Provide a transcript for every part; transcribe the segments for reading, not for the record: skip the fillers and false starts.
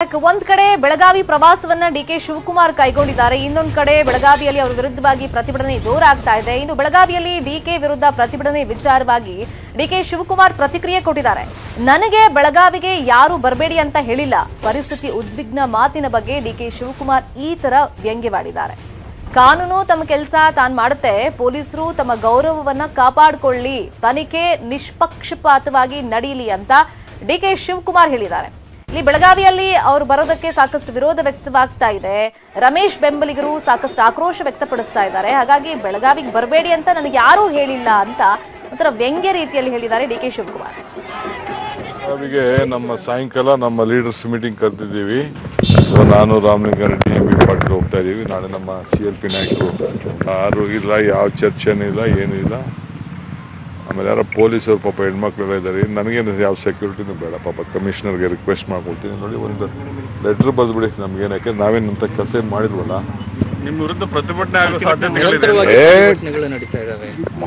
ಒಂದ್ ಕಡೆ ಬೆಳಗಾವಿ ಪ್ರವಾಸವನ್ನ ಡಿಕೆ ಶಿವಕುಮಾರ್ ಕೈಗೊಂಡಿದ್ದಾರೆ. ಇನ್ನೊಂದು ಕಡೆ ಬೆಳಗಾವಿಯಲ್ಲಿ ಅವರ ವಿರುದ್ಧವಾಗಿ ಪ್ರತಿಭಟನೆ ಜೋರಾಗ್ತಾ ಇದೆ. ಇನ್ನು ಬೆಳಗಾವಿಯಲ್ಲಿ ಡಿಕೆ ವಿರುದ್ಧ ಪ್ರತಿಭಟನೆ ವಿಚಾರವಾಗಿ ಡಿಕೆ ಶಿವಕುಮಾರ್ ಪ್ರತಿಕ್ರಿಯೆ ಕೊಟ್ಟಿದ್ದಾರೆ. ನನಗೆ ಬೆಳಗಾವಿಗೆ ಯಾರು ಬರಬೇಡಿ ಅಂತ ಹೇಳಿಲ್ಲ. ಪರಿಸ್ಥಿತಿ ಉದ್ವಿಗ್ನ ಮಾತಿನ ಬಗ್ಗೆ ಡಿಕೆ ಶಿವಕುಮಾರ್ ಈ ತರ ವ್ಯಂಗ್ಯವಾಡಿದ್ದಾರೆ. ಕಾನೂನು ತಮ್ಮ ಕೆಲಸ ತಾನು ಮಾಡುತ್ತೆ, ಪೊಲೀಸರು ತಮ್ಮ ಗೌರವವನ್ನ ಕಾಪಾಡಿಕೊಳ್ಳಿ, ತನಿಖೆ ನಿಷ್ಪಕ್ಷಪಾತವಾಗಿ ನಡೆಯಲಿ ಅಂತ ಡಿಕೆ ಶಿವಕುಮಾರ್ ಹೇಳಿದ್ದಾರೆ. ಇಲ್ಲಿ ಬೆಳಗಾವಿಯಲ್ಲಿ ಅವರು ಬರೋದಕ್ಕೆ ಸಾಕಷ್ಟು ವಿರೋಧ ವ್ಯಕ್ತವಾಗ್ತಾ ಇದೆ. ರಮೇಶ್ ಬೆಂಬಲಿಗರು ಸಾಕಷ್ಟು ಆಕ್ರೋಶ ವ್ಯಕ್ತಪಡಿಸ್ತಾ ಇದ್ದಾರೆ. ಹಾಗಾಗಿ ಬೆಳಗಾವಿಗೆ ಬರಬೇಡಿ ಅಂತ ನನಗೆ ಯಾರೂ ಹೇಳಿಲ್ಲ ಅಂತ ಒಂಥರ ವ್ಯಂಗ್ಯ ರೀತಿಯಲ್ಲಿ ಹೇಳಿದ್ದಾರೆ ಡಿಕೆ ಶಿವಕುಮಾರ್. ಬೆಳಗಾವಿಗೆ ನಮ್ಮ ಸಾಯಂಕಾಲ ನಮ್ಮ ಲೀಡರ್ಸ್ ಮೀಟಿಂಗ್ ಕರೆದಿದ್ದೀವಿ. ಸೊ ನಾನು ರಾಮಲಿಂಗಾರೆಡ್ಡಿ ಬಿ ಪಾಟೀಲ್ ಹೋಗ್ತಾ ಇದ್ದೀವಿ. ನಾಳೆ ನಮ್ಮ CLP ನಾಯಕರು ಯಾರು ಇಲ್ಲ, ಯಾವ ಚರ್ಚೆನೂ ಇಲ್ಲ, ಏನೂ ಇಲ್ಲ. ಆಮೇಲೆ ಯಾರೋ ಪೊಲೀಸರು ಪಾಪ ಹೆಣ್ಮಕ್ಳೆಲ್ಲ ಇದ್ದಾರೆ. ನನಗೇನು ಯಾವ ಸೆಕ್ಯೂರಿಟಿನೂ ಬೇಡ. ಪಾಪ ಕಮಿಷನರ್ಗೆ ರಿಕ್ವೆಸ್ಟ್ ಮಾಡ್ಕೊಳ್ತೀನಿ, ನೋಡಿ ಒಂದು ಲೆಟ್ರ್ ಬರೆದ್ಬಿಡಿ ನಮ್ಗೇನು, ಯಾಕೆಂದ್ರೆ ನಾವೇನಂತ ಕೆಲಸ ಏನು ಮಾಡಿಲ್ವಲ್ಲ. ನಿಮ್ಮ ವಿರುದ್ಧ ಪ್ರತಿಭಟನೆ ಆಗೋ ಸಾಧ್ಯತೆಗಳಿದೆ,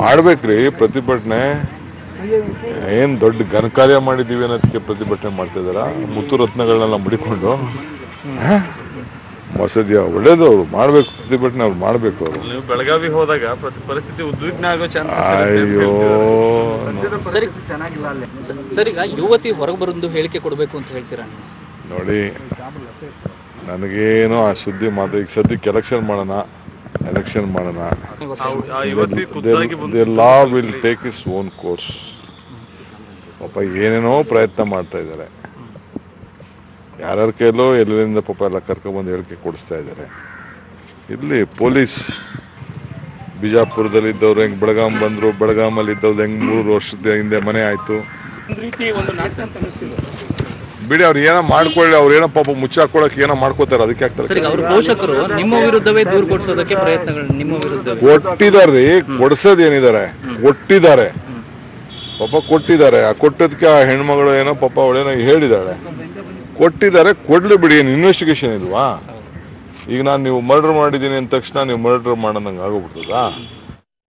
ಮಾಡ್ಬೇಕ್ರಿ ಪ್ರತಿಭಟನೆ. ಏನು ದೊಡ್ಡ ಘನಕಾರ್ಯ ಮಾಡಿದ್ದೀವಿ ಅನ್ನೋದಕ್ಕೆ ಪ್ರತಿಭಟನೆ ಮಾಡ್ತಾ ಇದ್ದಾರಾ? ಮುತ್ತು ರತ್ನಗಳನ್ನೆಲ್ಲ ಮುಡಿಕೊಂಡು ಮಸದಿಯ ಒಳ್ಳೇದು, ಅವ್ರು ಮಾಡ್ಬೇಕು ಪ್ರತಿಭಟನೆ, ಅವ್ರು ಮಾಡ್ಬೇಕು. ಅವರು ನೀವು ಬೆಳಗಾವಿ ಹೋದಾಗ ಪರಿಸ್ಥಿತಿ ಉದ್ವಿಗ್ನ ಆಗೋ ಚಾನ್ಸ್. ಅಯ್ಯೋ ಸರ್, ಈಗ ಯುವತಿ ಹೊರಗೆ ಬರೋದು ಹೇಳಿಕೆ ಕೊಡಬೇಕು ಅಂತ ಹೇಳ್ತೀರಾ? ನೋಡಿ, ನನಗೇನೋ ಆ ಸುದ್ದಿ ಮಾತು. ಈಗ ಸದ್ಯಕ್ಕೆ ಎಲೆಕ್ಷನ್ ಮಾಡೋಣ. The law will take its own course. ಪಾಪ ಏನೇನೋ ಪ್ರಯತ್ನ ಮಾಡ್ತಾ ಇದ್ದಾರೆ. ಯಾರ್ಯಾರ ಕೈಲೋ ಎಲ್ಲರಿಂದ ಪಾಪ ಎಲ್ಲ ಕರ್ಕೊಂಡ್ಬಂದು ಹೇಳಿಕೆ ಕೊಡಿಸ್ತಾ ಇದ್ದಾರೆ. ಇಲ್ಲಿ ಪೊಲೀಸ್ ಬಿಜಾಪುರದಲ್ಲಿ ಇದ್ದವ್ರು ಹೆಂಗ್ ಬೆಳಗಾಂ ಬಂದ್ರು, ಬೆಳಗಾಮಲ್ಲಿ ಇದ್ದವ್ರು ಹೆಂಗ್ 3 ವರ್ಷದ ಹಿಂದೆ ಮನೆ ಆಯ್ತು. ಬಿಡಿ, ಅವ್ರು ಏನೋ ಮಾಡ್ಕೊಳ್ಳಿ. ಅವ್ರು ಏನೋ ಪಾಪ ಮುಚ್ಚಾಕೊಳಕ್ ಏನೋ ಮಾಡ್ಕೋತಾರೆ, ಅದಕ್ಕೆ ಆಗ್ತಾರೆ. ಅವ್ರ ಪೋಷಕರು ನಿಮ್ಮ ವಿರುದ್ಧವೇ ದೂರು ಕೊಡಿಸೋದಕ್ಕೆ ಪ್ರಯತ್ನಗಳು ನಿಮ್ಮ ವಿರುದ್ಧ ಕೊಟ್ಟಿದ್ದಾರೆ. ಕೊಡ್ಸೋದೇನಿದ್ದಾರೆ, ಕೊಟ್ಟಿದ್ದಾರೆ ಪಾಪ, ಕೊಟ್ಟಿದ್ದಾರೆ. ಆ ಕೊಟ್ಟದಕ್ಕೆ ಆ ಹೆಣ್ಮಗಳು ಏನೋ ಪಾಪ ಅವಳೇನೋ ಹೇಳಿದಾಳೆ, ಕೊಟ್ಟಿದ್ದಾರೆ. ಕೊಡ್ಲಿ ಬಿಡಿ, ಏನು ಇನ್ವೆಸ್ಟಿಗೇಷನ್ ಇಲ್ವಾ? ಈಗ ನಾನು ನೀವು ಮರ್ಡರ್ ಮಾಡಿದ್ದೀನಿ ಅಂದ ತಕ್ಷಣ ನೀವು ಮರ್ಡರ್ ಮಾಡೋದಂಗೆ ಆಗೋಗ್ಬಿಡ್ತದಾ?